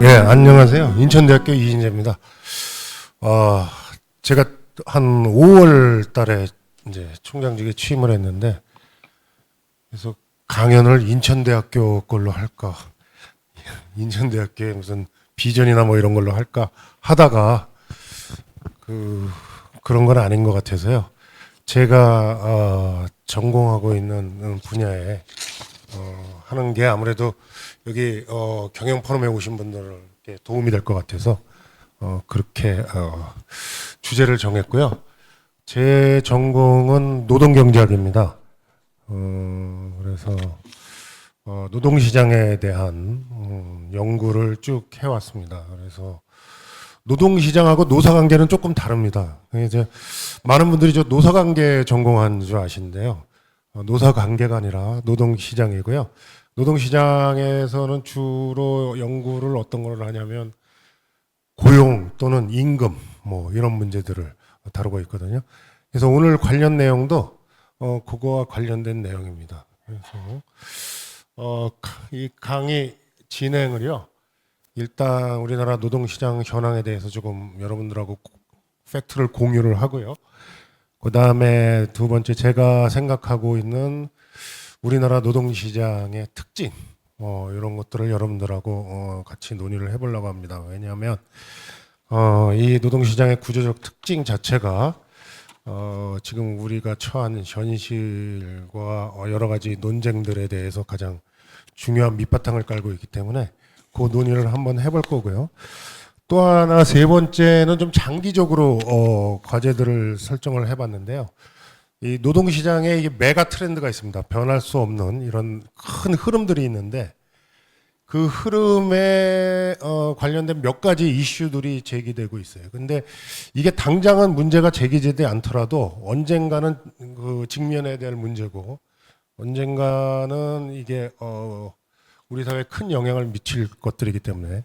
예, 안녕하세요. 인천대학교 이인재입니다. 제가 한 5월 달에 이제 총장직에 취임을 했는데, 그래서 강연을 인천대학교 걸로 할까, 인천대학교에 무슨 비전이나 뭐 이런 걸로 할까 하다가, 그런 건 아닌 것 같아서요. 제가 전공하고 있는 분야에 하는 게 아무래도 여기 경영 포럼에 오신 분들께 도움이 될 것 같아서 그렇게 주제를 정했고요. 제 전공은 노동경제학입니다. 그래서 노동시장에 대한 연구를 쭉 해왔습니다. 그래서 노동시장하고 노사관계는 조금 다릅니다. 이제 많은 분들이 저 노사관계 전공한 줄 아시는데요. 노사관계가 아니라 노동시장이고요. 노동시장에서는 주로 연구를 어떤 걸 하냐면 고용 또는 임금 뭐 이런 문제들을 다루고 있거든요. 그래서 오늘 관련 내용도 그거와 관련된 내용입니다. 그래서 이 강의 진행을요. 일단 우리나라 노동시장 현황에 대해서 조금 여러분들하고 팩트를 공유를 하고요. 그 다음에 두 번째 제가 생각하고 있는 우리나라 노동시장의 특징 이런 것들을 여러분들하고 같이 논의를 해보려고 합니다. 왜냐하면 이 노동시장의 구조적 특징 자체가 지금 우리가 처한 현실과 여러 가지 논쟁들에 대해서 가장 중요한 밑바탕을 깔고 있기 때문에 그 논의를 한번 해볼 거고요. 또 하나 세 번째는 좀 장기적으로 과제들을 설정을 해봤는데요. 이 노동시장에 이게 메가 트렌드가 있습니다. 변할 수 없는 이런 큰 흐름들이 있는데 그 흐름에 관련된 몇 가지 이슈들이 제기되고 있어요. 근데 이게 당장은 문제가 제기되지 않더라도 언젠가는 그 직면해야 될 문제고 언젠가는 이게 우리 사회에 큰 영향을 미칠 것들이기 때문에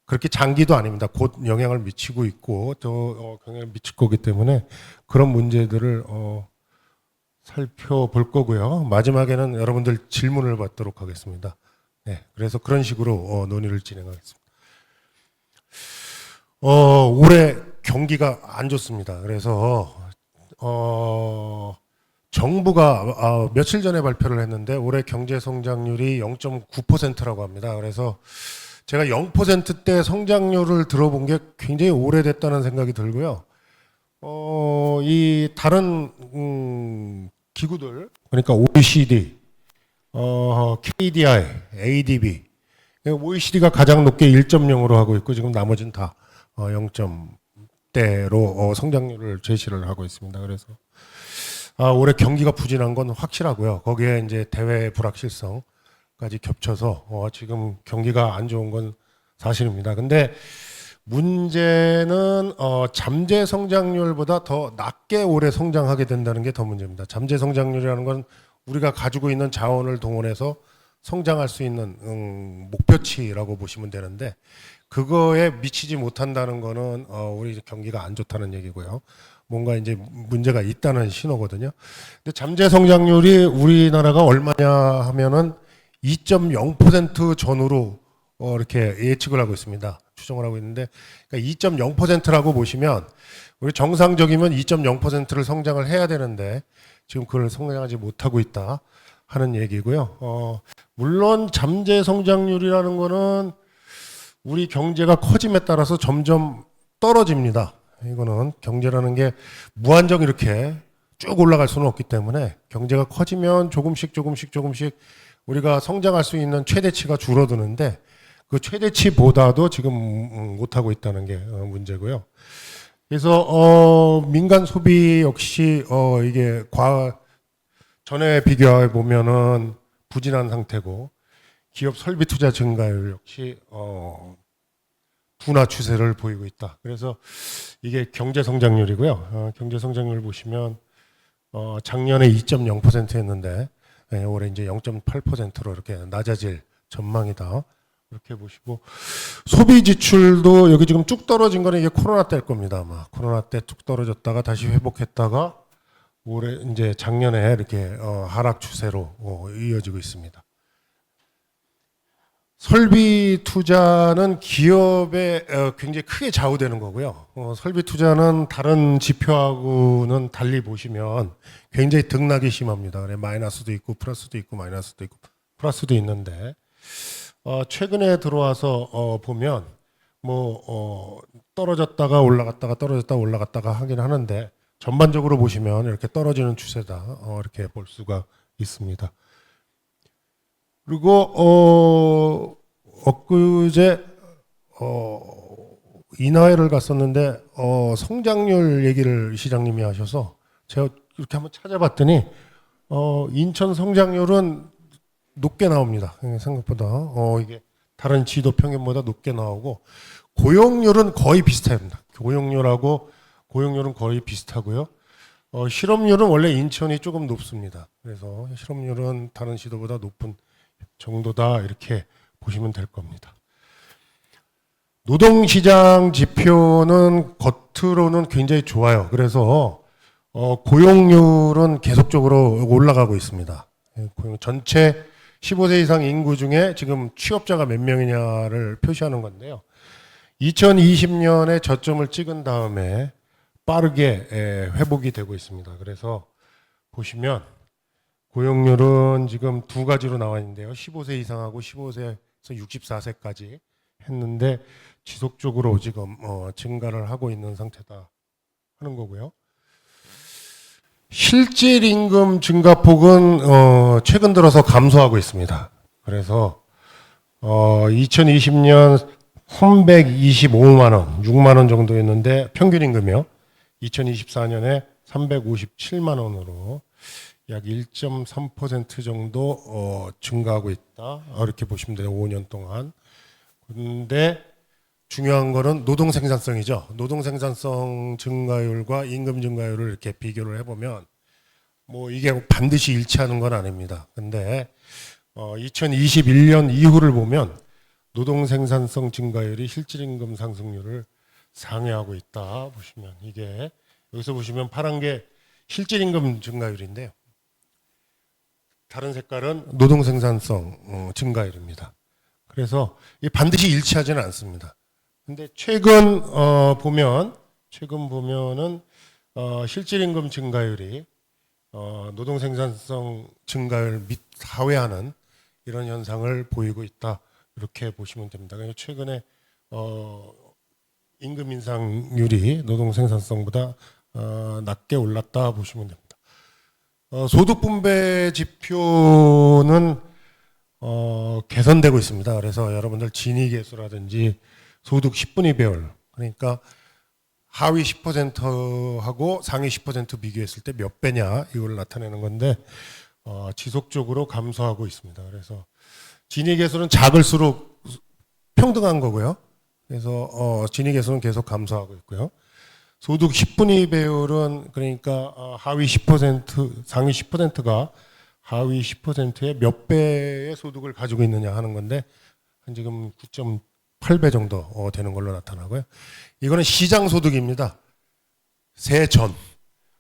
그렇게 장기도 아닙니다. 곧 영향을 미치고 있고 또 영향을 미칠 거기 때문에 그런 문제들을 살펴볼 거고요. 마지막에는 여러분들 질문을 받도록 하겠습니다. 네, 그래서 그런 식으로 논의를 진행하겠습니다. 올해 경기가 안 좋습니다. 그래서 정부가 며칠 전에 발표를 했는데 올해 경제 성장률이 0.9%라고 합니다. 그래서 제가 0%대 성장률을 들어본 게 굉장히 오래됐다는 생각이 들고요. 이 다른 기구들 그러니까 OECD, KDI, ADB, OECD가 가장 높게 1.0으로 하고 있고 지금 나머지는 다 0점대로 성장률을 제시를 하고 있습니다. 그래서 올해 경기가 부진한 건 확실하고요. 거기에 이제 대외 불확실성까지 겹쳐서 지금 경기가 안 좋은 건 사실입니다. 근데 문제는 잠재 성장률보다 더 낮게 올해 성장하게 된다는 게 더 문제입니다. 잠재 성장률이라는 건 우리가 가지고 있는 자원을 동원해서 성장할 수 있는 목표치라고 보시면 되는데 그거에 미치지 못한다는 거는 우리 경기가 안 좋다는 얘기고요. 뭔가 이제 문제가 있다는 신호거든요. 근데 잠재 성장률이 우리나라가 얼마냐 하면은 2.0% 전후로 이렇게 예측을 하고 있습니다. 추정을 하고 있는데 그러니까 2.0%라고 보시면 우리 정상적이면 2.0%를 성장을 해야 되는데 지금 그걸 성장하지 못하고 있다 하는 얘기고요. 물론 잠재 성장률이라는 거는 우리 경제가 커짐에 따라서 점점 떨어집니다. 이거는 경제라는 게 무한정 이렇게 쭉 올라갈 수는 없기 때문에 경제가 커지면 조금씩 우리가 성장할 수 있는 최대치가 줄어드는데 그 최대치보다도 지금 못하고 있다는 게 문제고요. 그래서 민간 소비 역시 이게 전에 비교해 보면은 부진한 상태고 기업 설비 투자 증가율 역시 둔화 추세를 보이고 있다. 그래서 이게 경제 성장률이고요. 경제 성장률 보시면 작년에 2.0%였는데 올해 이제 0.8%로 이렇게 낮아질 전망이다. 이렇게 보시고 소비 지출도 여기 지금 쭉 떨어진 거는 이게 코로나 때일 겁니다. 아마 코로나 때 쭉 떨어졌다가 다시 회복했다가 올해 이제 작년에 이렇게 하락 추세로 이어지고 있습니다. 설비 투자는 기업에 굉장히 크게 좌우되는 거고요. 설비 투자는 다른 지표하고는 달리 보시면 굉장히 등락이 심합니다. 그래, 마이너스도 있고 플러스도 있고 마이너스도 있고 플러스도 있는데 최근에 들어와서 보면 떨어졌다가 올라갔다가 떨어졌다가 올라갔다가 하긴 하는데 전반적으로 보시면 이렇게 떨어지는 추세다 이렇게 볼 수가 있습니다. 그리고 엊그제 인하회를 갔었는데 성장률 얘기를 시장님이 하셔서 제가 이렇게 한번 찾아봤더니 인천 성장률은 높게 나옵니다. 생각보다 이게 다른 지도 평균보다 높게 나오고 고용률은 거의 비슷합니다. 고용률은 거의 비슷하고요. 실업률은 원래 인천이 조금 높습니다. 그래서 실업률은 다른 지도보다 높은 정도다 이렇게 보시면 될 겁니다. 노동시장 지표는 겉으로는 굉장히 좋아요. 그래서 고용률은 계속적으로 올라가고 있습니다. 전체 15세 이상 인구 중에 지금 취업자가 몇 명이냐를 표시하는 건데요. 2020년에 저점을 찍은 다음에 빠르게 회복이 되고 있습니다. 그래서 보시면 고용률은 지금 두 가지로 나와 있는데요. 15세 이상하고 15세에서 64세까지 했는데 지속적으로 지금 증가를 하고 있는 상태다 하는 거고요. 실질 임금 증가폭은 최근 들어서 감소하고 있습니다. 그래서 2020년 325만 원, 6만 원 정도였는데 평균 임금이요. 2024년에 357만 원으로 약 1.3% 정도 증가하고 있다. 이렇게 보시면 돼요. 5년 동안. 그런데 중요한 거는 노동 생산성이죠. 노동 생산성 증가율과 임금 증가율을 이렇게 비교를 해보면 이게 반드시 일치하는 건 아닙니다. 근데 2021년 이후를 보면 노동 생산성 증가율이 실질 임금 상승률을 상회하고 있다. 보시면 이게 여기서 보시면 파란 게 실질 임금 증가율인데요. 다른 색깔은 노동 생산성 증가율입니다. 그래서 이 반드시 일치하지는 않습니다. 근데 최근 보면은 실질 임금 증가율이 노동 생산성 증가율 및 하회하는 이런 현상을 보이고 있다. 이렇게 보시면 됩니다. 그래서 최근에 임금 인상률이 노동 생산성보다 낮게 올랐다 보시면 됩니다. 소득 분배 지표는 개선되고 있습니다. 그래서 여러분들 진위계수라든지 소득 10분위 배열, 그러니까 하위 10%하고 상위 10% 비교했을 때 몇 배냐 이걸 나타내는 건데 지속적으로 감소하고 있습니다. 그래서 진위계수는 작을수록 평등한 거고요. 그래서 진위계수는 계속 감소하고 있고요. 소득 10분위 배율은 그러니까 하위 10%, 상위 10%가 하위 10%의 몇 배의 소득을 가지고 있느냐 하는 건데 지금 9.8배 정도 되는 걸로 나타나고요. 이거는 시장 소득입니다. 세전,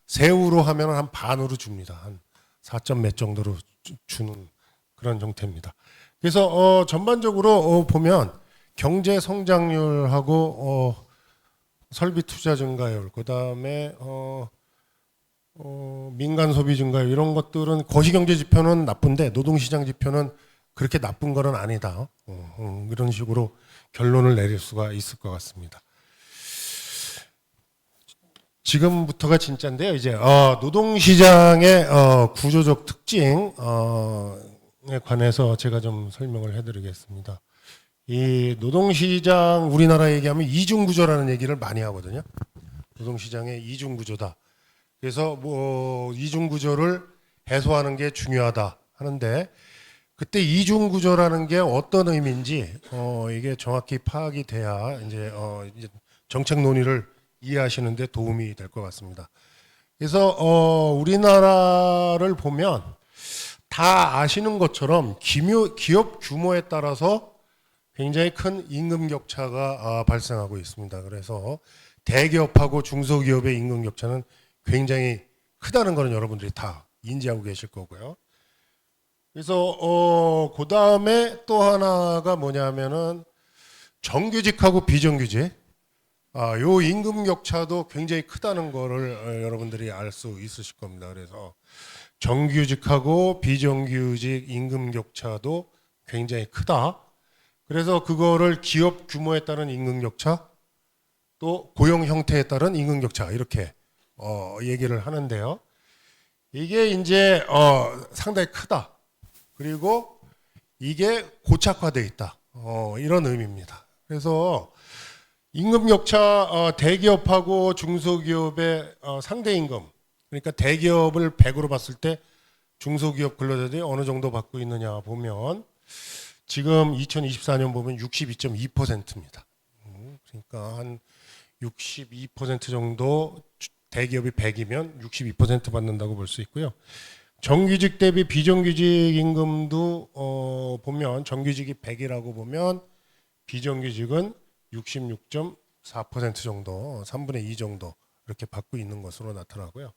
세후로 하면 한 반으로 줍니다. 한 4점 몇 정도로 주는 그런 형태입니다. 그래서 전반적으로 보면 경제 성장률하고 설비 투자 증가율, 그다음에 민간 소비 증가율 이런 것들은 거시경제 지표는 나쁜데 노동시장 지표는 그렇게 나쁜 거는 아니다. 이런 식으로 결론을 내릴 수가 있을 것 같습니다. 지금부터가 진짜인데요. 이제 노동시장의 구조적 특징에 관해서 제가 좀 설명을 해드리겠습니다. 이 노동시장 우리나라 얘기하면 이중구조라는 얘기를 많이 하거든요. 노동시장의 이중구조다. 그래서 이중구조를 해소하는 게 중요하다 하는데 그때 이중구조라는 게 어떤 의미인지 이게 정확히 파악이 돼야 이제 정책 논의를 이해하시는 데 도움이 될 것 같습니다. 그래서 우리나라를 보면 다 아시는 것처럼 기업 규모에 따라서 굉장히 큰 임금 격차가 발생하고 있습니다. 그래서 대기업하고 중소기업의 임금 격차는 굉장히 크다는 것은 여러분들이 다 인지하고 계실 거고요. 그래서 그 다음에 또 하나가 뭐냐면은 정규직하고 비정규직, 요 임금 격차도 굉장히 크다는 거를 여러분들이 알 수 있으실 겁니다. 그래서 정규직하고 비정규직 임금 격차도 굉장히 크다. 그래서 그거를 기업 규모에 따른 임금 격차, 또 고용 형태에 따른 임금 격차 이렇게 얘기를 하는데요. 이게 이제 상당히 크다. 그리고 이게 고착화돼 있다. 이런 의미입니다. 그래서 임금 격차 대기업하고 중소기업의 상대 임금, 그러니까 대기업을 100으로 봤을 때 중소기업 근로자들이 어느 정도 받고 있느냐 보면 지금 2024년 보면 62.2%입니다. 그러니까 한 62% 정도 대기업이 100이면 62% 받는다고 볼 수 있고요. 정규직 대비 비정규직 임금도 보면 정규직이 100이라고 보면 비정규직은 66.4% 정도, 3분의 2 정도 이렇게 받고 있는 것으로 나타나고요.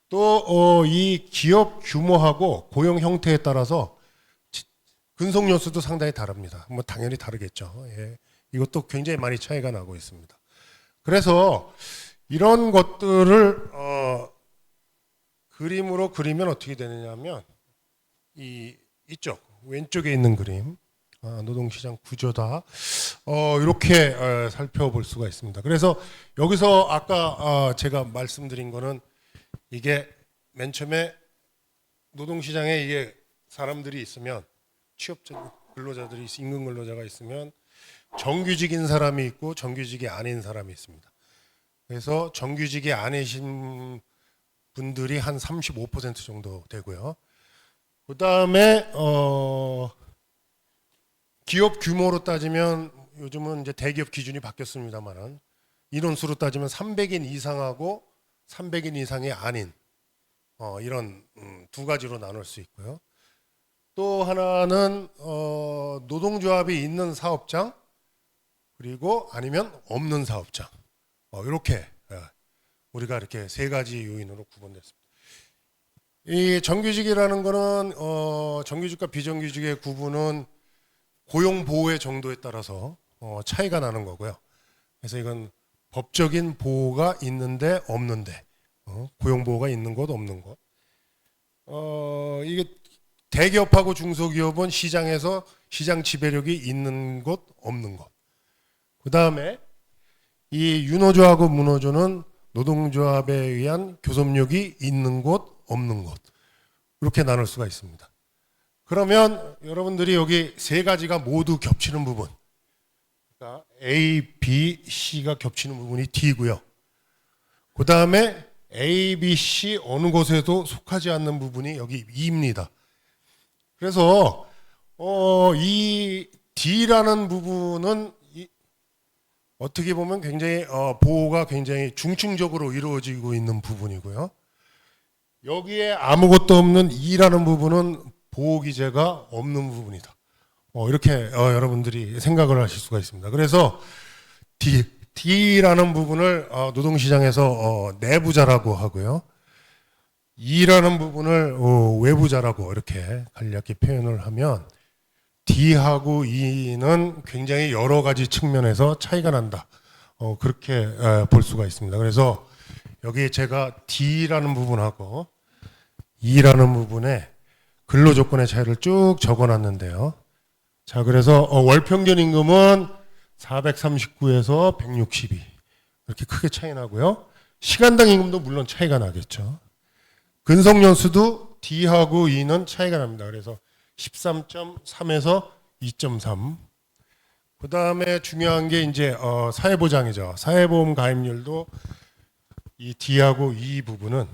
또 이 기업 규모하고 고용 형태에 따라서 근속 연수도 상당히 다릅니다. 뭐 당연히 다르겠죠. 예. 이것도 굉장히 많이 차이가 나고 있습니다. 그래서 이런 것들을 그림으로 그리면 어떻게 되느냐면 이쪽 왼쪽에 있는 그림 노동시장 구조다 이렇게 살펴볼 수가 있습니다. 그래서 여기서 아까 제가 말씀드린 거는 이게 맨 처음에 노동시장에 이게 사람들이 있으면 취업자 근로자들이 임금 근로자가 있으면 정규직인 사람이 있고 정규직이 아닌 사람이 있습니다. 그래서 정규직이 아니신 분들이 한 35% 정도 되고요. 그 다음에 기업 규모로 따지면 요즘은 이제 대기업 기준이 바뀌었습니다만은 인원수로 따지면 300인 이상하고 300인 이상이 아닌 이런 두 가지로 나눌 수 있고요. 또 하나는 노동조합이 있는 사업장 그리고 아니면 없는 사업장 이렇게 우리가 이렇게 세 가지 요인으로 구분됐습니다. 이 정규직이라는 거는 정규직과 비정규직의 구분은 고용 보호의 정도에 따라서 차이가 나는 거고요. 그래서 이건 법적인 보호가 있는데 없는데 고용 보호가 있는 것 없는 것. 이게 대기업하고 중소기업은 시장에서 시장 지배력이 있는 것 없는 것. 그 다음에 이 유노조하고 무노조는 노동조합에 의한 교섭력이 있는 곳 없는 곳 이렇게 나눌 수가 있습니다. 그러면 여러분들이 여기 세 가지가 모두 겹치는 부분, 그러니까 A, B, C가 겹치는 부분이 D고요. 그 다음에 A, B, C 어느 곳에도 속하지 않는 부분이 여기 E입니다. 그래서 이 D라는 부분은 어떻게 보면 굉장히 보호가 굉장히 중층적으로 이루어지고 있는 부분이고요. 여기에 아무것도 없는 E라는 부분은 보호 기제가 없는 부분이다. 이렇게 여러분들이 생각을 하실 수가 있습니다. 그래서 D라는 부분을 노동시장에서 내부자라고 하고요. E라는 부분을 외부자라고 이렇게 간략히 표현을 하면 D하고 E는 굉장히 여러 가지 측면에서 차이가 난다. 그렇게 볼 수가 있습니다. 그래서 여기 제가 D라는 부분하고 E라는 부분에 근로조건의 차이를 쭉 적어놨는데요. 자, 그래서 월평균 임금은 439에서 162 이렇게 크게 차이 나고요. 시간당 임금도 물론 차이가 나겠죠. 근속연수도 D하고 E는 차이가 납니다. 그래서 13.3에서 2.3. 그 다음에 중요한 게 이제 사회보장이죠. 사회보험 가입률도 이 D하고 E 부분은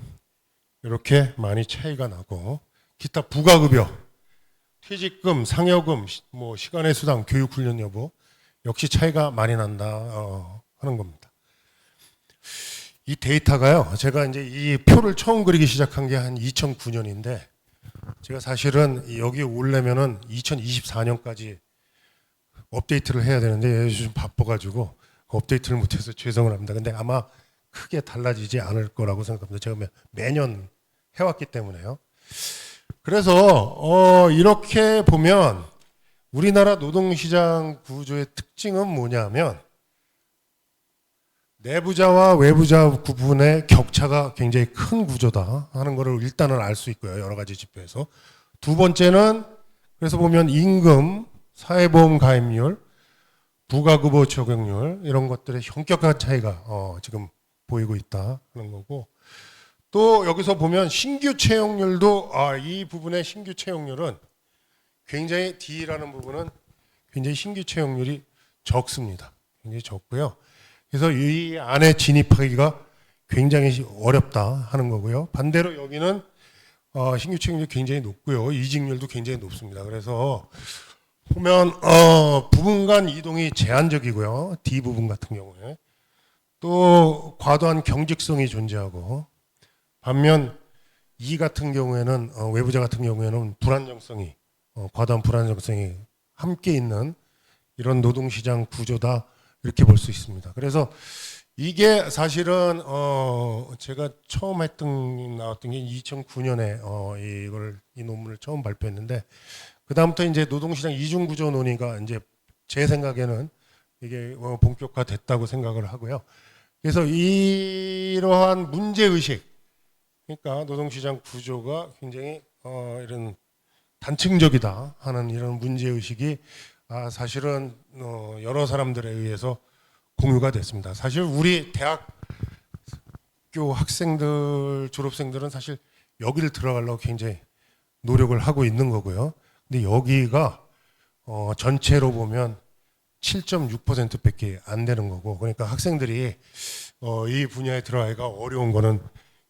이렇게 많이 차이가 나고 기타 부가급여, 퇴직금, 상여금, 뭐 시간의 수당, 교육훈련 여부 역시 차이가 많이 난다 하는 겁니다. 이 데이터가요. 제가 이제 이 표를 처음 그리기 시작한 게 한 2009년인데 제가 사실은 여기 오려면은 2024년까지 업데이트를 해야 되는데 요즘 바빠가지고 업데이트를 못해서 죄송을 합니다. 근데 아마 크게 달라지지 않을 거라고 생각합니다. 제가 매년 해왔기 때문에요. 그래서 이렇게 보면 우리나라 노동시장 구조의 특징은 뭐냐면 내부자와 외부자 구분의 격차가 굉장히 큰 구조다 하는 것을 일단은 알 수 있고요. 여러 가지 지표에서. 두 번째는 그래서 보면 임금, 사회보험 가입률, 부가급여 적용률 이런 것들의 현격한 차이가 지금 보이고 있다 하는 거고, 또 여기서 보면 신규 채용률도 이 부분의 신규 채용률은 굉장히 D라는 부분은 굉장히 신규 채용률이 적습니다. 굉장히 적고요. 그래서 이 안에 진입하기가 굉장히 어렵다 하는 거고요. 반대로 여기는 신규 채용률이 굉장히 높고요. 이직률도 굉장히 높습니다. 그래서 보면 부분 간 이동이 제한적이고요. D 부분 같은 경우에 또 과도한 경직성이 존재하고, 반면 E 같은 경우에는 외부자 같은 경우에는 불안정성이 과도한 불안정성이 함께 있는 이런 노동시장 구조다 이렇게 볼 수 있습니다. 그래서 이게 사실은 제가 처음 나왔던 게 2009년에 이 논문을 처음 발표했는데, 그 다음부터 이제 노동시장 이중 구조 논의가 이제 제 생각에는 이게 본격화됐다고 생각을 하고요. 그래서 이러한 문제 의식, 그러니까 노동시장 구조가 굉장히 이런 단층적이다 하는 이런 문제 의식이 사실은 여러 사람들에 의해서 공유가 됐습니다. 사실 우리 대학교 학생들, 졸업생들은 사실 여기를 들어가려고 굉장히 노력을 하고 있는 거고요. 근데 여기가 전체로 보면 7.6%밖에 안 되는 거고, 그러니까 학생들이 이 분야에 들어가기가 어려운 거는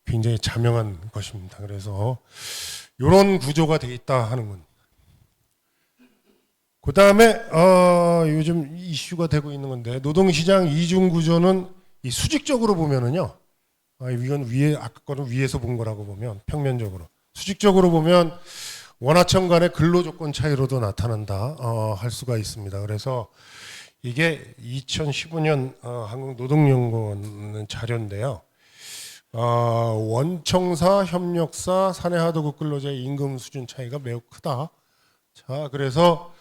굉장히 자명한 것입니다. 그래서 이런 구조가 돼 있다 하는 건. 그 다음에 요즘 이슈가 되고 있는 건데, 노동시장 이중 구조는 이 수직적으로 보면은요, 이건 아까 거는 위에서 본 거라고 보면 평면적으로, 수직적으로 보면 원하청 간의 근로조건 차이로도 나타난다 할 수가 있습니다. 그래서 이게 2015년 한국노동연구원 자료인데요. 원청사, 협력사, 사내하도급 근로자의 임금 수준 차이가 매우 크다. 자, 그래서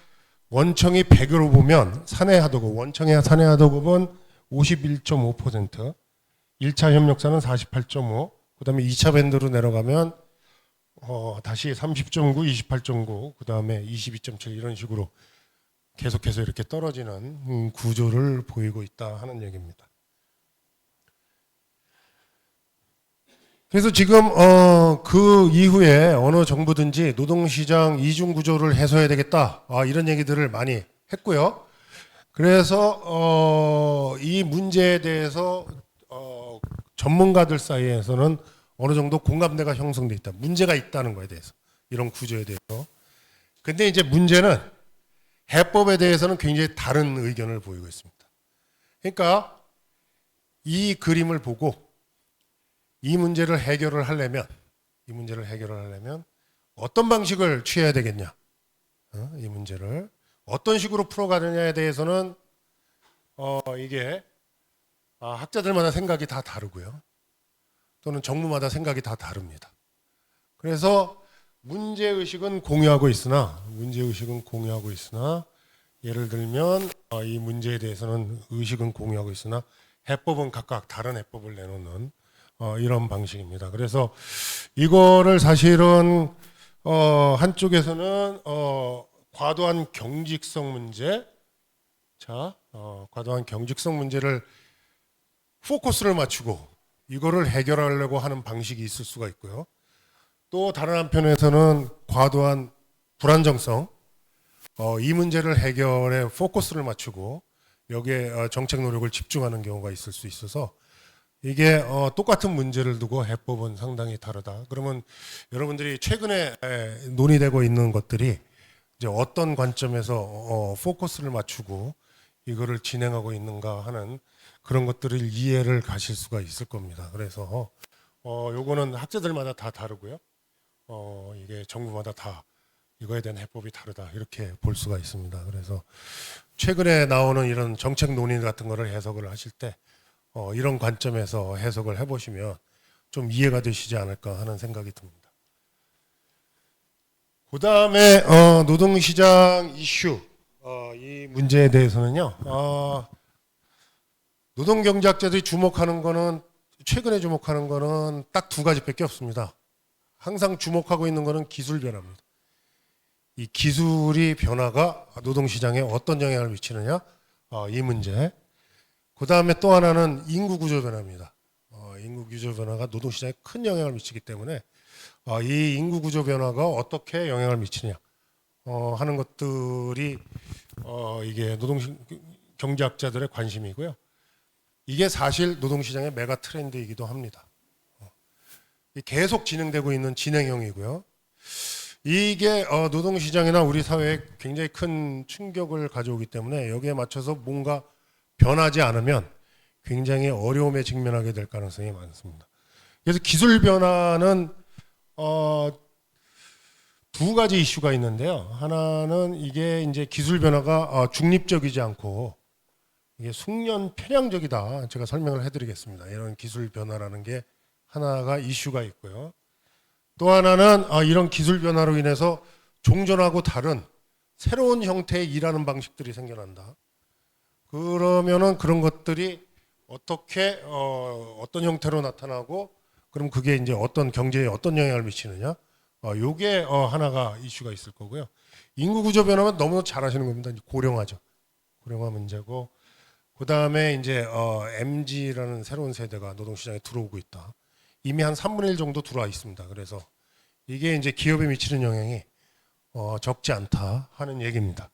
원청이 100으로 보면 원청의 사내하도급은 51.5%, 1차 협력사는 48.5, 그 다음에 2차 밴드로 내려가면 다시 30.9, 28.9, 그 다음에 22.7 이런 식으로 계속해서 이렇게 떨어지는 구조를 보이고 있다 하는 얘기입니다. 그래서 지금 그 이후에 어느 정부든지 노동시장 이중 구조를 해소해야 되겠다 이런 얘기들을 많이 했고요. 그래서 이 문제에 대해서 전문가들 사이에서는 어느 정도 공감대가 형성돼 있다. 문제가 있다는 거에 대해서, 이런 구조에 대해서. 근데 이제 문제는 해법에 대해서는 굉장히 다른 의견을 보이고 있습니다. 그러니까 이 그림을 보고 이 문제를 해결을 하려면 어떤 방식을 취해야 되겠냐, 이 문제를 어떤 식으로 풀어가느냐에 대해서는 이게 학자들마다 생각이 다 다르고요, 또는 정부마다 생각이 다 다릅니다. 그래서 문제의식은 공유하고 있으나 예를 들면 이 문제에 대해서는 의식은 공유하고 있으나 해법은 각각 다른 해법을 내놓는 이런 방식입니다. 그래서 이거를 사실은 한쪽에서는 과도한 경직성 문제, 과도한 경직성 문제를 포커스를 맞추고 이거를 해결하려고 하는 방식이 있을 수가 있고요. 또 다른 한편에서는 과도한 불안정성, 이 문제를 해결에 포커스를 맞추고 여기에 정책 노력을 집중하는 경우가 있을 수 있어서, 이게 똑같은 문제를 두고 해법은 상당히 다르다. 그러면 여러분들이 최근에 논의되고 있는 것들이 이제 어떤 관점에서 포커스를 맞추고 이거를 진행하고 있는가 하는 그런 것들을 이해를 가실 수가 있을 겁니다. 그래서 요거는 학자들마다 다 다르고요. 이게 정부마다 다 이거에 대한 해법이 다르다 이렇게 볼 수가 있습니다. 그래서 최근에 나오는 이런 정책 논의 같은 거를 해석을 하실 때 이런 관점에서 해석을 해보시면 좀 이해가 되시지 않을까 하는 생각이 듭니다. 그다음에 노동시장 이슈 이 문제에 대해서는요. 노동경제학자들이 주목하는 거는 최근에 주목하는 거는 딱 두 가지밖에 없습니다. 항상 주목하고 있는 거는 기술 변화입니다. 이 기술이 변화가 노동시장에 어떤 영향을 미치느냐 이 문제. 그 다음에 또 하나는 인구 구조 변화입니다. 인구 구조 변화가 노동시장에 큰 영향을 미치기 때문에 이 인구 구조 변화가 어떻게 영향을 미치냐 하는 것들이 이게 경제학자들의 관심이고요. 이게 사실 노동시장의 메가 트렌드이기도 합니다. 계속 진행되고 있는 진행형이고요. 이게 노동시장이나 우리 사회에 굉장히 큰 충격을 가져오기 때문에 여기에 맞춰서 뭔가 변하지 않으면 굉장히 어려움에 직면하게 될 가능성이 많습니다. 그래서 기술 변화는 두 가지 이슈가 있는데요. 하나는 이게 이제 기술 변화가 중립적이지 않고 이게 숙련 편향적이다. 제가 설명을 해드리겠습니다. 이런 기술 변화라는 게 하나가 이슈가 있고요. 또 하나는 이런 기술 변화로 인해서 종전하고 다른 새로운 형태의 일하는 방식들이 생겨난다. 그러면은 그런 것들이 어떻게 어떤 형태로 나타나고 그럼 그게 이제 어떤 경제에 어떤 영향을 미치느냐? 요게 하나가 이슈가 있을 거고요. 인구 구조 변화는 너무 잘 아시는 겁니다. 고령화죠. 고령화 문제고 그다음에 이제 MZ라는 새로운 세대가 노동시장에 들어오고 있다. 이미 한 3분의 1 정도 들어와 있습니다. 그래서 이게 이제 기업에 미치는 영향이 적지 않다 하는 얘기입니다.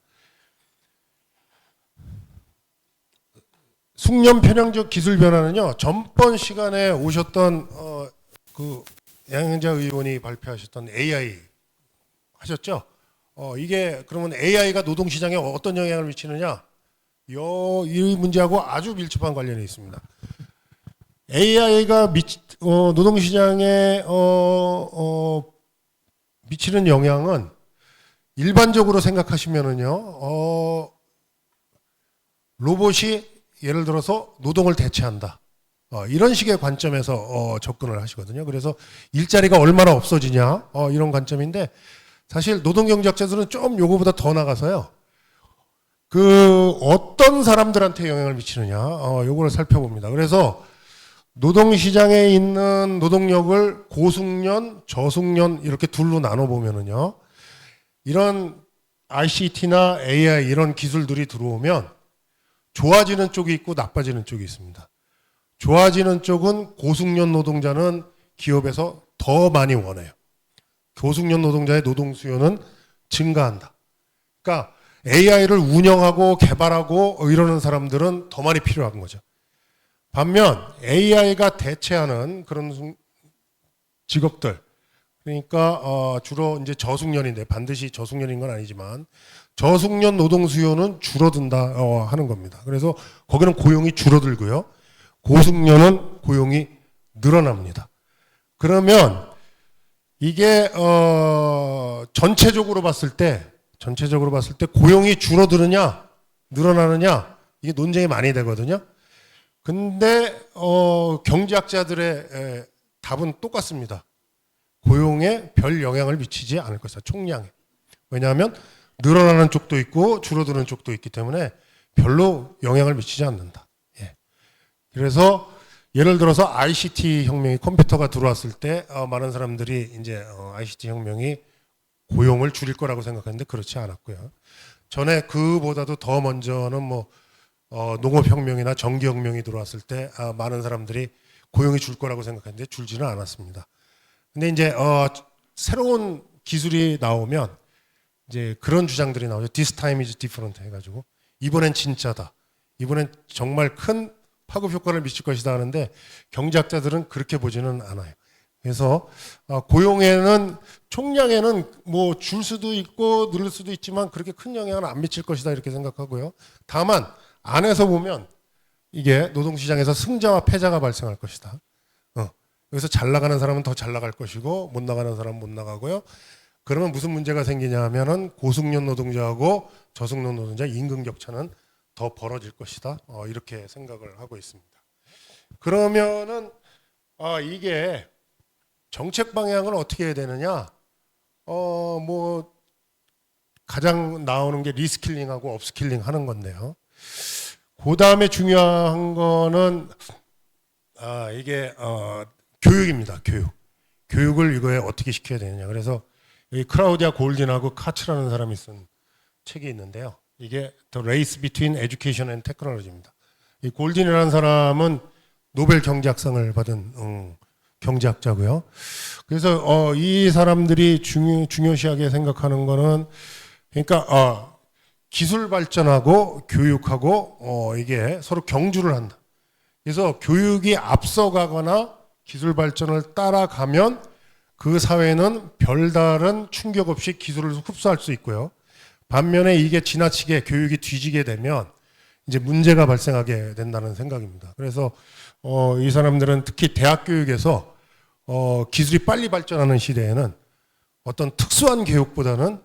숙련 편향적 기술 변화는요. 전번 시간에 오셨던 그 양현자 의원이 발표하셨던 AI 하셨죠? 이게 그러면 AI가 노동시장에 어떤 영향을 미치느냐? 이 문제하고 아주 밀접한 관련이 있습니다. AI가 노동시장에 미치는 영향은 일반적으로 생각하시면은요, 로봇이 예를 들어서 노동을 대체한다. 이런 식의 관점에서 접근을 하시거든요. 그래서 일자리가 얼마나 없어지냐 이런 관점인데 사실 노동경제학자들은 좀 요거보다 더 나가서요. 그 어떤 사람들한테 영향을 미치느냐 요거를 살펴봅니다. 그래서 노동시장에 있는 노동력을 고숙련, 저숙련 이렇게 둘로 나눠보면은요. 이런 ICT나 AI 이런 기술들이 들어오면 좋아지는 쪽이 있고 나빠지는 쪽이 있습니다. 좋아지는 쪽은 고숙련 노동자는 기업에서 더 많이 원해요. 고숙련 노동자의 노동 수요는 증가한다. 그러니까 AI를 운영하고 개발하고 이러는 사람들은 더 많이 필요한 거죠. 반면 AI가 대체하는 그런 직업들, 그러니까 주로 이제 저숙련인데 반드시 저숙련인 건 아니지만 저숙련 노동 수요는 줄어든다 하는 겁니다. 그래서 거기는 고용이 줄어들고요. 고숙련은 고용이 늘어납니다. 그러면 이게 전체적으로 봤을 때 고용이 줄어드느냐 늘어나느냐 이게 논쟁이 많이 되거든요. 근데 경제학자들의 답은 똑같습니다. 고용에 별 영향을 미치지 않을 것이다. 총량에. 왜냐하면 늘어나는 쪽도 있고 줄어드는 쪽도 있기 때문에 별로 영향을 미치지 않는다. 예. 그래서 예를 들어서 ICT 혁명이 컴퓨터가 들어왔을 때 많은 사람들이 이제 ICT 혁명이 고용을 줄일 거라고 생각했는데 그렇지 않았고요. 전에 그보다도 더 먼저는 뭐 농업혁명이나 전기혁명이 들어왔을 때 많은 사람들이 고용이 줄 거라고 생각했는데 줄지는 않았습니다. 근데 이제 새로운 기술이 나오면 이제 그런 주장들이 나오죠. This time is different 해가지고 이번엔 진짜다. 이번엔 정말 큰 파급 효과를 미칠 것이다 하는데 경제학자들은 그렇게 보지는 않아요. 그래서 고용에는 총량에는 뭐 줄 수도 있고 늘을 수도 있지만 그렇게 큰 영향을 안 미칠 것이다 이렇게 생각하고요. 다만 안에서 보면 이게 노동시장에서 승자와 패자가 발생할 것이다. 여기서 잘 나가는 사람은 더 잘 나갈 것이고 못 나가는 사람은 못 나가고요. 그러면 무슨 문제가 생기냐 하면은 고숙련 노동자하고 저숙련 노동자 임금 격차는 더 벌어질 것이다. 이렇게 생각을 하고 있습니다. 그러면은 이게 정책 방향을 어떻게 해야 되느냐? 뭐 가장 나오는 게 리스킬링하고 업스킬링 하는 건데요. 그 다음에 중요한 거는 이게 교육입니다. 교육을 이거에 어떻게 시켜야 되느냐. 그래서 여기 클라우디아 골딘하고 카츠라는 사람이 쓴 책이 있는데요. 이게 The Race Between Education and Technology입니다. 이 골딘이라는 사람은 노벨 경제학상을 받은 경제학자고요. 그래서 이 사람들이 중요시하게 생각하는 거는 그러니까 기술 발전하고 교육하고 이게 서로 경주를 한다. 그래서 교육이 앞서가거나 기술 발전을 따라가면 그 사회는 별다른 충격 없이 기술을 흡수할 수 있고요. 반면에 이게 지나치게 교육이 뒤지게 되면 이제 문제가 발생하게 된다는 생각입니다. 그래서 이 사람들은 특히 대학 교육에서 기술이 빨리 발전하는 시대에는 어떤 특수한 교육보다는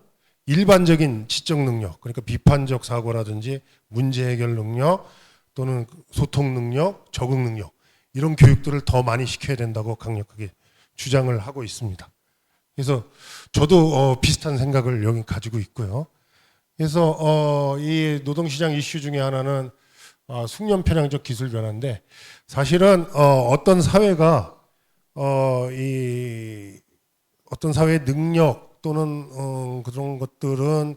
일반적인 지적 능력, 그러니까 비판적 사고라든지 문제 해결 능력 또는 소통 능력, 적응 능력 이런 교육들을 더 많이 시켜야 된다고 강력하게 주장을 하고 있습니다. 그래서 저도 비슷한 생각을 여기 가지고 있고요. 그래서 이 노동시장 이슈 중에 하나는 숙련 편향적 기술 변화인데 사실은 어떤 사회가 어떤 사회의 능력 또는 그런 것들은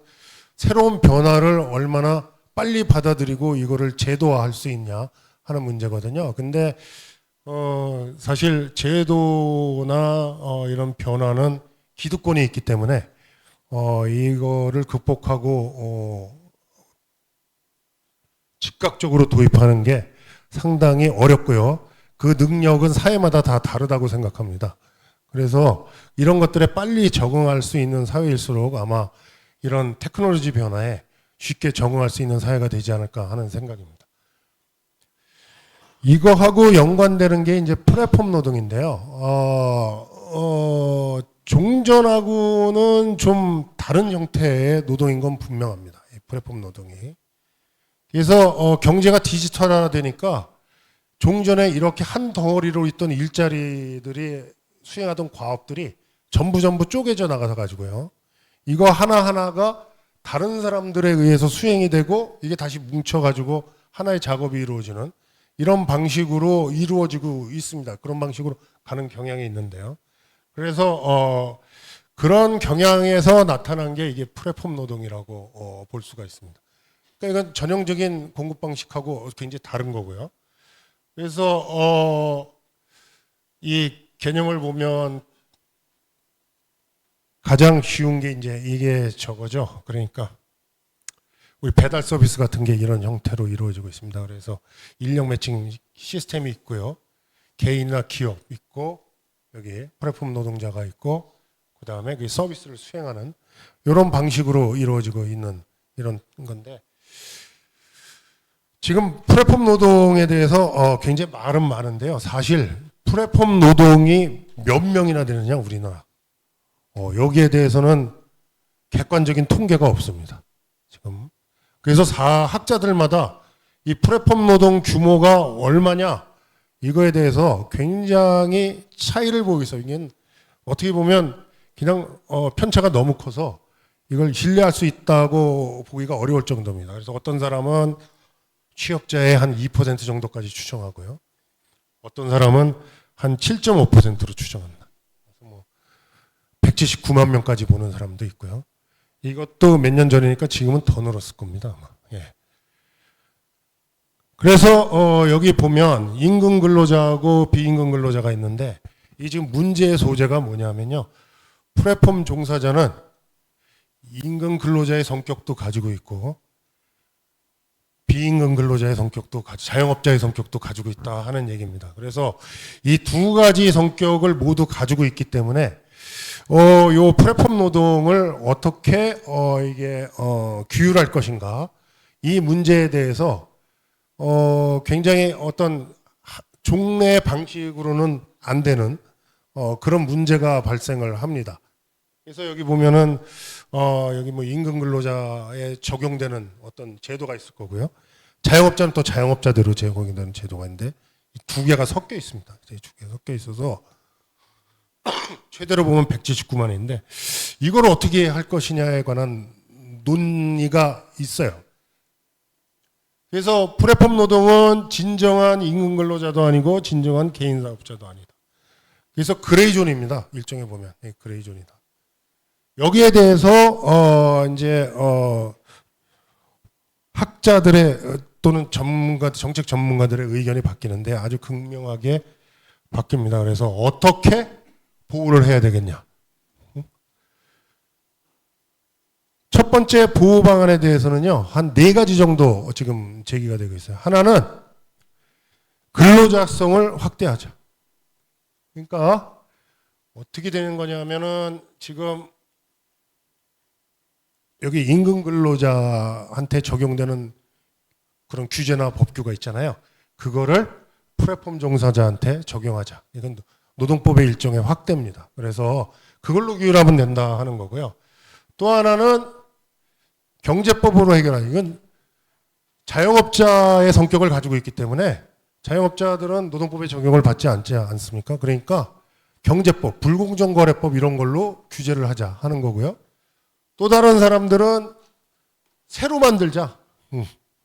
새로운 변화를 얼마나 빨리 받아들이고 이거를 제도화할 수 있냐 하는 문제거든요. 근데 사실 제도나 이런 변화는 기득권이 있기 때문에 이거를 극복하고 즉각적으로 도입하는 게 상당히 어렵고요. 그 능력은 사회마다 다 다르다고 생각합니다. 그래서 이런 것들에 빨리 적응할 수 있는 사회일수록 아마 이런 테크놀로지 변화에 쉽게 적응할 수 있는 사회가 되지 않을까 하는 생각입니다. 이거하고 연관되는 게 이제 플랫폼 노동인데요. 종전하고는 좀 다른 형태의 노동인 건 분명합니다. 이 플랫폼 노동이. 그래서 경제가 디지털화되니까 종전에 이렇게 한 덩어리로 있던 일자리들이 수행하던 과업들이 전부 쪼개져 나가서 가지고요. 이거 하나하나가 다른 사람들에 의해서 수행이 되고 이게 다시 뭉쳐가지고 하나의 작업이 이루어지는 이런 방식으로 이루어지고 있습니다. 그런 방식으로 가는 경향이 있는데요. 그래서 그런 경향에서 나타난 게 이게 플랫폼 노동이라고 볼 수가 있습니다. 그러니까 이건 전형적인 공급 방식하고 굉장히 다른 거고요. 그래서 이 개념을 보면 가장 쉬운 게 이제 이게 저거죠. 그러니까 우리 배달 서비스 같은 게 이런 형태로 이루어지고 있습니다. 그래서 인력 매칭 시스템이 있고요. 개인이나 기업 있고 여기 플랫폼 노동자가 있고 그다음에 그 서비스를 수행하는 이런 방식으로 이루어지고 있는 이런 건데 지금 플랫폼 노동에 대해서 굉장히 말은 많은데요. 사실 플랫폼 노동이 몇 명이나 되느냐 우리나라 여기에 대해서는 객관적인 통계가 없습니다. 지금 그래서 학자들마다 이 플랫폼 노동 규모가 얼마냐 이거에 대해서 굉장히 차이를 보이고 있어요. 이게 어떻게 보면 그냥 편차가 너무 커서 이걸 신뢰할 수 있다고 보기가 어려울 정도입니다. 그래서 어떤 사람은 취업자의 한 2% 정도까지 추정하고요. 어떤 사람은 한 7.5%로 추정합니다. 그래서 뭐 179만 명까지 보는 사람도 있고요. 이것도 몇 년 전이니까 지금은 더 늘었을 겁니다. 아마. 예. 그래서 여기 보면 임금 근로자하고 비임금 근로자가 있는데 이 지금 문제의 소재가 뭐냐면요. 플랫폼 종사자는 임금 근로자의 성격도 가지고 있고 비임금 근로자의 성격도 자영업자의 성격도 가지고 있다 하는 얘기입니다. 그래서 이 두 가지 성격을 모두 가지고 있기 때문에 요 플랫폼 노동을 어떻게 이게 규율할 것인가 이 문제에 대해서 굉장히 어떤 종래 방식으로는 안 되는 그런 문제가 발생을 합니다. 그래서 여기 보면은 여기 뭐 임금 근로자에 적용되는 어떤 제도가 있을 거고요. 자영업자는 또 자영업자대로 적용되는 제도가 있는데 이 두 개가 섞여 있습니다. 두 개가 섞여 있어서 최대로 보면 179만인데 이걸 어떻게 할 것이냐에 관한 논의가 있어요. 그래서 플랫폼 노동은 진정한 임금 근로자도 아니고 진정한 개인 사업자도 아니다. 그래서 그레이존입니다. 일종에 보면 그레이존이다. 여기에 대해서 학자들의 또는 정책 전문가들의 의견이 바뀌는데 아주 극명하게 바뀝니다. 그래서 어떻게 보호를 해야 되겠냐? 첫 번째 보호 방안에 대해서는요, 한 4가지 정도 지금 제기가 되고 있어요. 하나는 근로자성을 확대하자. 그러니까 어떻게 되는 거냐면은 지금 여기 임금 근로자한테 적용되는 그런 규제나 법규가 있잖아요. 그거를 플랫폼 종사자한테 적용하자. 이건 노동법의 일종의 확대입니다. 그래서 그걸로 규율하면 된다 하는 거고요. 또 하나는 경제법으로 해결하는, 이건 자영업자의 성격을 가지고 있기 때문에 자영업자들은 노동법의 적용을 받지 않지 않습니까? 그러니까 경제법, 불공정거래법 이런 걸로 규제를 하자 하는 거고요. 또 다른 사람들은 새로 만들자.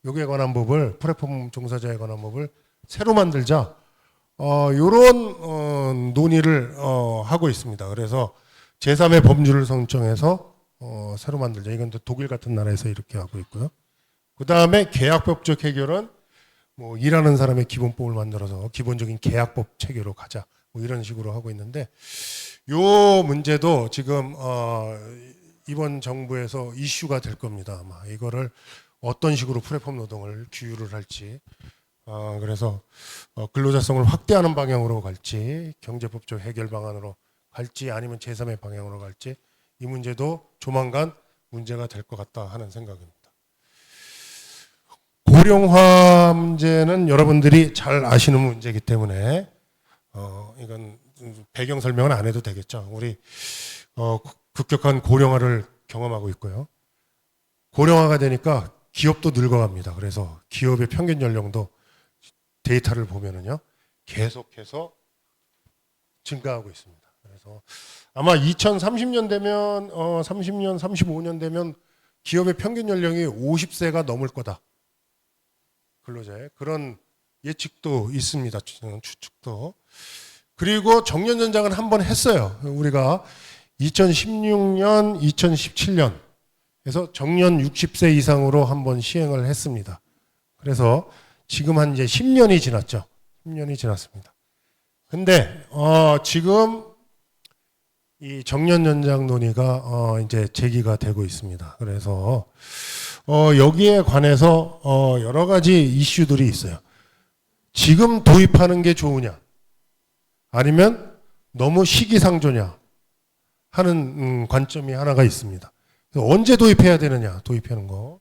여기에 관한 법을, 플랫폼 종사자에 관한 법을 새로 만들자. 요런 논의를 하고 있습니다. 그래서 제3의 법률을 선정해서 새로 만들자. 이건 또 독일 같은 나라에서 이렇게 하고 있고요. 그 다음에 계약법적 해결은 뭐 일하는 사람의 기본법을 만들어서 기본적인 계약법 체계로 가자. 뭐 이런 식으로 하고 있는데, 요 문제도 지금 이번 정부에서 이슈가 될 겁니다. 아마 이거를 어떤 식으로 플랫폼 노동을 규율을 할지, 그래서 근로자성을 확대하는 방향으로 갈지, 경제법적 해결 방안으로 갈지, 아니면 제3의 방향으로 갈지, 이 문제도 조만간 문제가 될 것 같다 하는 생각입니다. 고령화 문제는 여러분들이 잘 아시는 문제이기 때문에 이건 배경 설명은 안 해도 되겠죠. 우리 급격한 고령화를 경험하고 있고요. 고령화가 되니까 기업도 늙어갑니다. 그래서 기업의 평균 연령도 데이터를 보면은요, 계속해서 증가하고 있습니다. 그래서 아마 2030년 되면 30년, 35년 되면 기업의 평균 연령이 50세가 넘을 거다. 근로자의 그런 예측도 있습니다. 추측도. 그리고 정년 연장은 한번 했어요. 우리가 2016년, 2017년 에서 정년 60세 이상으로 한번 시행을 했습니다. 그래서 지금 한 이제 10년이 지났죠. 10년이 지났습니다. 근데 지금 이 정년 연장 논의가 이제 제기가 되고 있습니다. 그래서 여기에 관해서 여러 가지 이슈들이 있어요. 지금 도입하는 게 좋으냐, 아니면 너무 시기상조냐 하는 관점이 하나가 있습니다. 언제 도입해야 되느냐, 도입하는 거.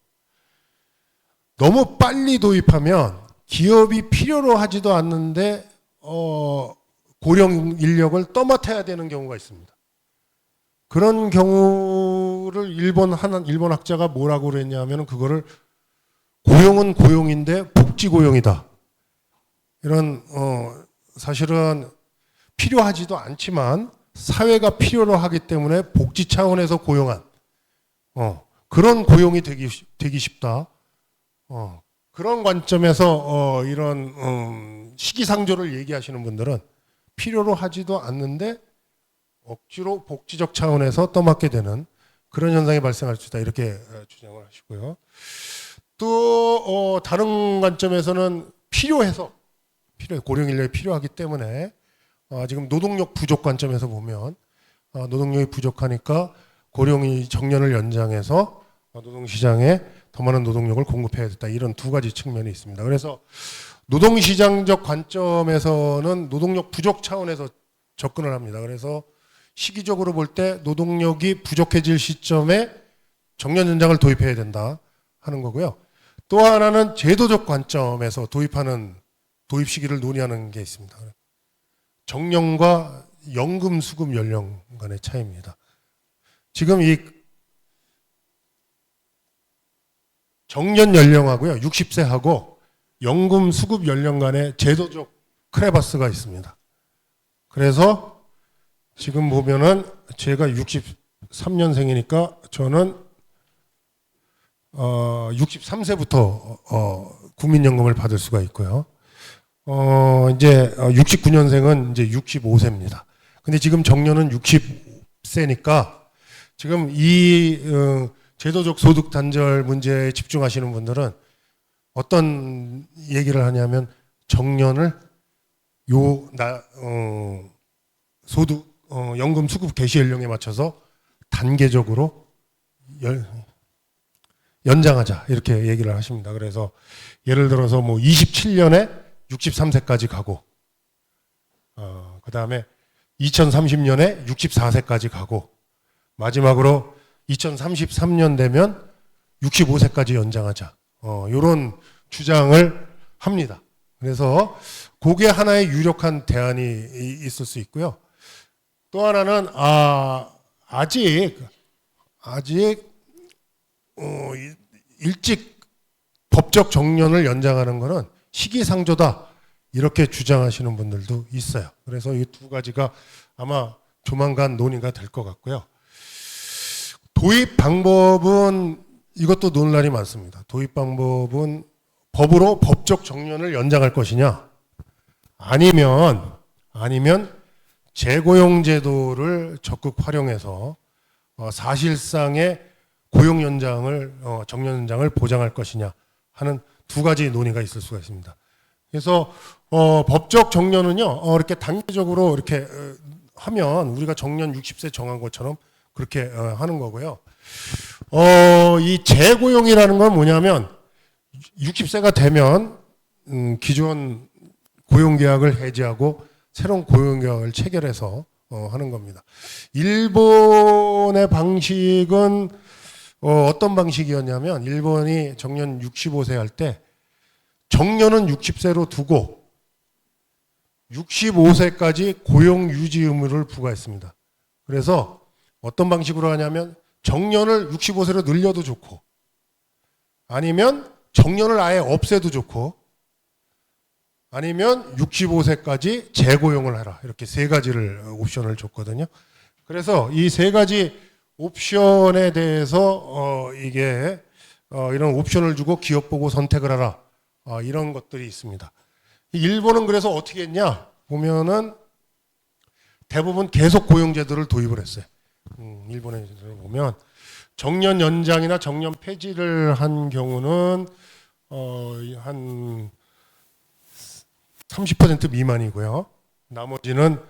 너무 빨리 도입하면 기업이 필요로 하지도 않는데 고령 인력을 떠맡아야 되는 경우가 있습니다. 그런 경우를 일본 학자가 뭐라고 그랬냐면, 그거를 고용은 고용인데 복지 고용이다. 이런 사실은 필요하지도 않지만 사회가 필요로 하기 때문에 복지 차원에서 고용한 그런 고용이 되기 쉽다. 그런 관점에서 이런 시기상조를 얘기하시는 분들은 필요로 하지도 않는데 억지로 복지적 차원에서 떠맡게 되는 그런 현상이 발생할 수 있다, 이렇게 주장을 하시고요. 또 다른 관점에서는 고령 인력이 필요하기 때문에 지금 노동력 부족 관점에서 보면 노동력이 부족하니까 고령이 정년을 연장해서 노동시장에 더 많은 노동력을 공급해야 된다, 이런 두 가지 측면이 있습니다. 그래서 노동시장적 관점에서는 노동력 부족 차원에서 접근을 합니다. 그래서 시기적으로 볼 때 노동력이 부족해질 시점에 정년 연장을 도입해야 된다 하는 거고요. 또 하나는 제도적 관점에서 도입 시기를 논의하는 게 있습니다. 정년과 연금 수급 연령 간의 차이입니다. 지금 이 정년 연령하고요, 60세하고 연금 수급 연령 간의 제도적 크레바스가 있습니다. 그래서 지금 보면은 제가 63년생이니까 저는 63세부터 국민연금을 받을 수가 있고요. 이제 69년생은 이제 65세입니다. 근데 지금 정년은 60세니까 지금 이 제도적 소득 단절 문제에 집중하시는 분들은 어떤 얘기를 하냐면 정년을 소득 연금 수급 개시 연령에 맞춰서 단계적으로 연장하자 이렇게 얘기를 하십니다. 그래서 예를 들어서 뭐 27년에 63세까지 가고 그 다음에 2030년에 64세까지 가고 마지막으로 2033년 되면 65세까지 연장하자. 이런 주장을 합니다. 그래서 그게 하나의 유력한 대안이 있을 수 있고요. 또 하나는 아직 일찍 법적 정년을 연장하는 것은 시기상조다 이렇게 주장하시는 분들도 있어요. 그래서 이 두 가지가 아마 조만간 논의가 될 것 같고요. 도입 방법은 이것도 논란이 많습니다. 도입 방법은 법으로 법적 정년을 연장할 것이냐 아니면 재고용제도를 적극 활용해서 사실상의 고용 연장을 정년 연장을 보장할 것이냐 하는 두 가지 논의가 있을 수가 있습니다. 그래서 법적 정년은요 이렇게 단계적으로 이렇게 하면 우리가 정년 60세 정한 것처럼 그렇게 하는 거고요. 이 재고용이라는 건 뭐냐면 60세가 되면 기존 고용계약을 해지하고 새로운 고용계약을 체결해서 하는 겁니다. 일본의 방식은 어떤 방식이었냐면 일본이 정년 65세 할 때 정년은 60세로 두고 65세까지 고용 유지 의무를 부과했습니다. 그래서 어떤 방식으로 하냐면 정년을 65세로 늘려도 좋고 아니면 정년을 아예 없애도 좋고 아니면 65세까지 재고용을 해라. 이렇게 세 가지를 옵션을 줬거든요. 그래서 이 세 가지 옵션에 대해서 이게 이런 옵션을 주고 기업 보고 선택을 하라. 이런 것들이 있습니다. 일본은 그래서 어떻게 했냐 보면은 대부분 계속 고용제도를 도입을 했어요. 일본에 보면 정년 연장이나 정년 폐지를 한 경우는 한 30% 미만이고요. 나머지는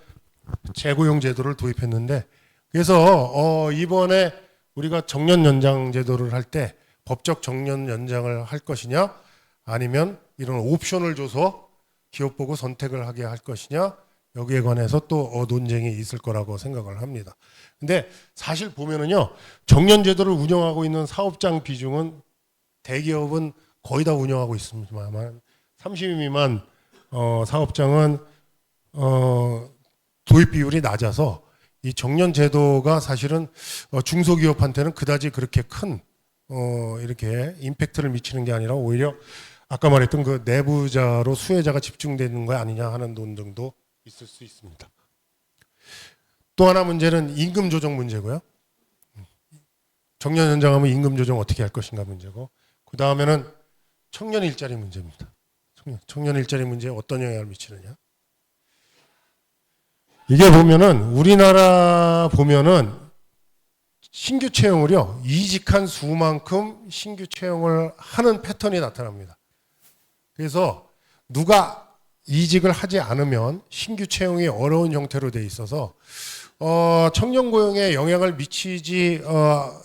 재고용 제도를 도입했는데 그래서 이번에 우리가 정년 연장 제도를 할 때 법적 정년 연장을 할 것이냐 아니면 이런 옵션을 줘서 기업 보고 선택을 하게 할 것이냐 여기에 관해서 또 논쟁이 있을 거라고 생각을 합니다. 근데 사실 보면은요 정년 제도를 운영하고 있는 사업장 비중은 대기업은 거의 다 운영하고 있습니다만 30인 미만 사업장은 도입 비율이 낮아서 이 정년 제도가 사실은 중소기업한테는 그다지 그렇게 큰 이렇게 임팩트를 미치는 게 아니라 오히려 아까 말했던 그 내부자로 수혜자가 집중되는 거 아니냐 하는 논쟁도 있을 수 있습니다. 또 하나 문제는 임금 조정 문제고요. 정년 연장하면 임금 조정 어떻게 할 것인가 문제고 그 다음에는 청년 일자리 문제입니다. 청년 일자리 문제에 어떤 영향을 미치느냐. 이게 보면은 우리나라 보면은 신규 채용을요 이직한 수만큼 신규 채용을 하는 패턴이 나타납니다. 그래서 누가 이직을 하지 않으면 신규 채용이 어려운 형태로 돼 있어서 청년 고용에 영향을 미치지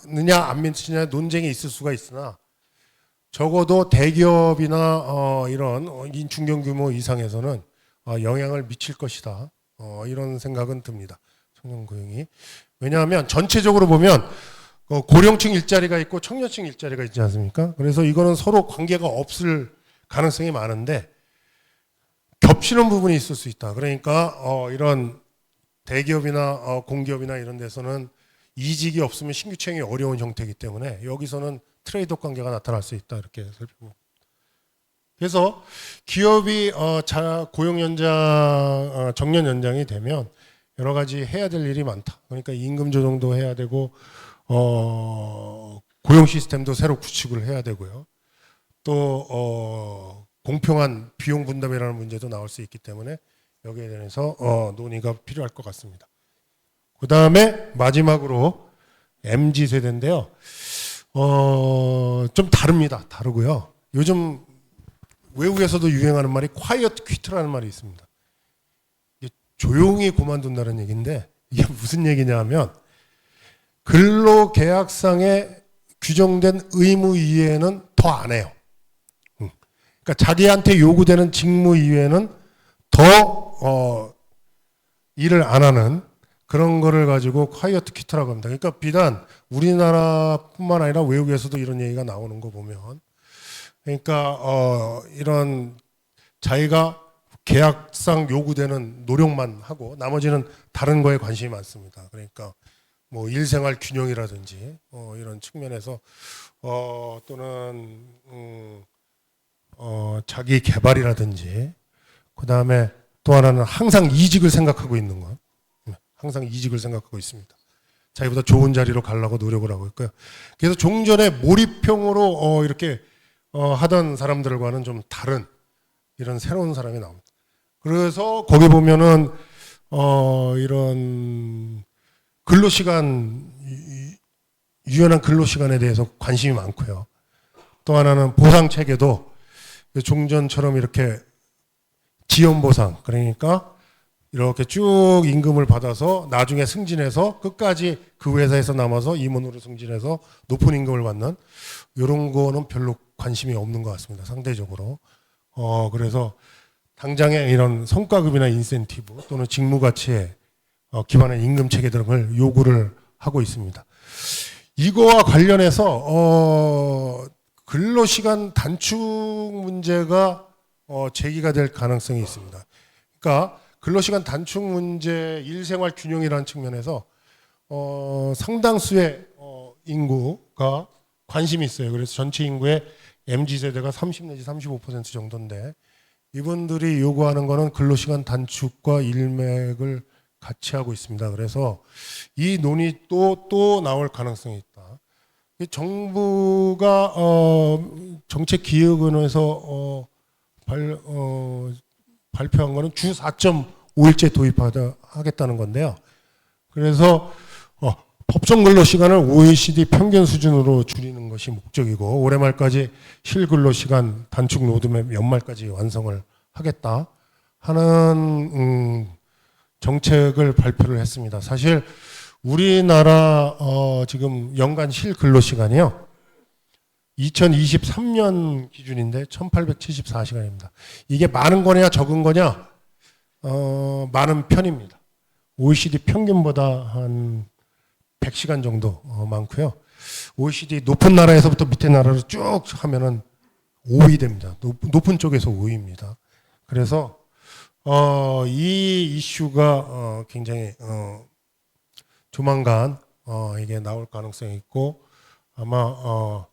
느냐 안 미치느냐 논쟁이 있을 수가 있으나 적어도 대기업이나 이런 중견규모 이상에서는 영향을 미칠 것이다. 이런 생각은 듭니다. 청년 고용이. 왜냐하면 전체적으로 보면 고령층 일자리가 있고 청년층 일자리가 있지 않습니까? 그래서 이거는 서로 관계가 없을 가능성이 많은데 겹치는 부분이 있을 수 있다. 그러니까 이런 대기업이나 공기업이나 이런 데서는 이직이 없으면 신규 채용이 어려운 형태이기 때문에 여기서는 트레이드오프 관계가 나타날 수 있다. 이렇게 살펴보고. 그래서 기업이 고용 연장, 정년 연장이 되면 여러 가지 해야 될 일이 많다. 그러니까 임금 조정도 해야 되고 고용 시스템도 새로 구축을 해야 되고요. 또 공평한 비용 분담이라는 문제도 나올 수 있기 때문에 여기에 대해서 논의가 필요할 것 같습니다. 그 다음에 마지막으로 MZ 세대인데요. 좀 다릅니다. 다르고요. 요즘 외국에서도 유행하는 말이 quiet quit라는 말이 있습니다. 이게 조용히 그만둔다는 얘기인데 이게 무슨 얘기냐 하면 근로계약상에 규정된 의무 이외에는 더 안 해요. 그러니까 자기한테 요구되는 직무 이외에는 더 일을 안 하는 그런 거를 가지고 콰이어트 퀴트라고 합니다. 그러니까 비단 우리나라뿐만 아니라 외국에서도 이런 얘기가 나오는 거 보면 그러니까 이런 자기가 계약상 요구되는 노력만 하고 나머지는 다른 거에 관심이 많습니다. 그러니까 뭐 일생활 균형이라든지 이런 측면에서 또는 자기 개발이라든지 그 다음에 또 하나는 항상 이직을 생각하고 있는 것. 항상 이직을 생각하고 있습니다. 자기보다 좋은 자리로 가려고 노력을 하고 있고요. 그래서 종전에 몰입형으로 이렇게 하던 사람들과는 좀 다른 이런 새로운 사람이 나옵니다. 그래서 거기 보면은 이런 근로시간 유연한 근로시간에 대해서 관심이 많고요. 또 하나는 보상 체계도 종전처럼 이렇게 지연보상 그러니까 이렇게 쭉 임금을 받아서 나중에 승진해서 끝까지 그 회사에서 남아서 임원으로 승진해서 높은 임금을 받는 이런 거는 별로 관심이 없는 것 같습니다. 상대적으로. 그래서 당장의 이런 성과급이나 인센티브 또는 직무 가치에 기반한 임금 체계 등을 요구를 하고 있습니다. 이거와 관련해서 근로시간 단축 문제가 제기가 될 가능성이 있습니다. 그러니까 근로시간 단축 문제, 일생활 균형이라는 측면에서 상당수의 인구가 관심이 있어요. 그래서 전체 인구의 MZ세대가 30 내지 35% 정도인데 이분들이 요구하는 거는 근로시간 단축과 일맥을 같이 하고 있습니다. 그래서 이 논의도 또 나올 가능성이 있다. 정부가 정책기획원에서 발표한 거는 주 4.5일제 도입하겠다는 건데요. 그래서 법정 근로 시간을 OECD 평균 수준으로 줄이는 것이 목적이고 올해 말까지 실근로 시간 단축 로드맵 연말까지 완성을 하겠다 하는 정책을 발표를 했습니다. 사실 우리나라 지금 연간 실근로 시간이요. 2023년 기준인데 1874시간입니다. 이게 많은 거냐 적은 거냐? 많은 편입니다. OECD 평균보다 한 100시간 정도 많고요. OECD 높은 나라에서부터 밑에 나라로 쭉 하면은 5위 됩니다. 높은 쪽에서 5위입니다. 그래서 이 이슈가 굉장히 조만간 이게 나올 가능성이 있고 아마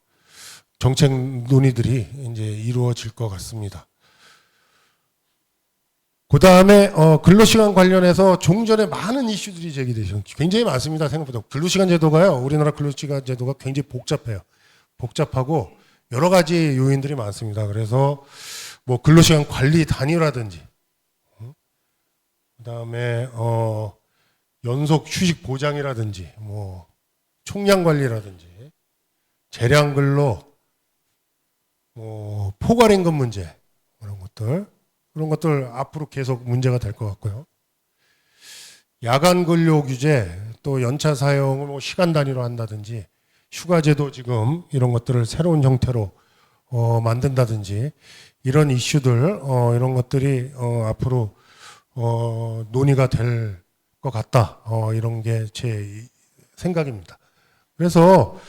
정책 논의들이 이제 이루어질 것 같습니다. 그 다음에 근로시간 관련해서 종전에 많은 이슈들이 제기되죠. 굉장히 많습니다. 생각보다. 근로시간 제도가요. 우리나라 근로시간 제도가 굉장히 복잡해요. 복잡하고 여러 가지 요인들이 많습니다. 그래서 뭐 근로시간 관리 단위라든지 그 다음에 연속 휴식 보장이라든지 뭐 총량 관리라든지 재량 근로 뭐 포괄임금 문제 그런 것들 앞으로 계속 문제가 될 것 같고요. 야간 근로 규제 또 연차 사용을 뭐 시간 단위로 한다든지 휴가제도 지금 이런 것들을 새로운 형태로 만든다든지 이런 이슈들 이런 것들이 앞으로 논의가 될 것 같다. 이런 게 제 생각입니다. 그래서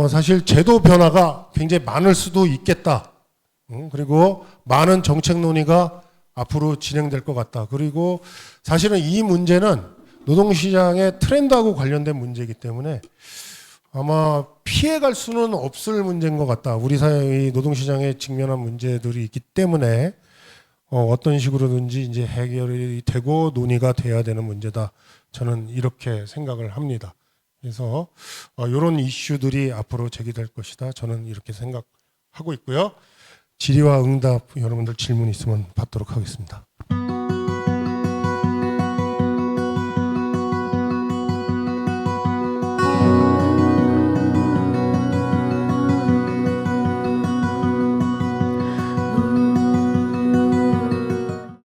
사실 제도 변화가 굉장히 많을 수도 있겠다. 그리고 많은 정책 논의가 앞으로 진행될 것 같다. 그리고 사실은 이 문제는 노동시장의 트렌드하고 관련된 문제이기 때문에 아마 피해갈 수는 없을 문제인 것 같다. 우리 사회의 노동시장에 직면한 문제들이 있기 때문에 어떤 식으로든지 이제 해결이 되고 논의가 돼야 되는 문제다. 저는 이렇게 생각을 합니다. 그래서 이런 이슈들이 앞으로 제기될 것이다. 저는 이렇게 생각하고 있고요. 질의와 응답 여러분들 질문 있으면 받도록 하겠습니다.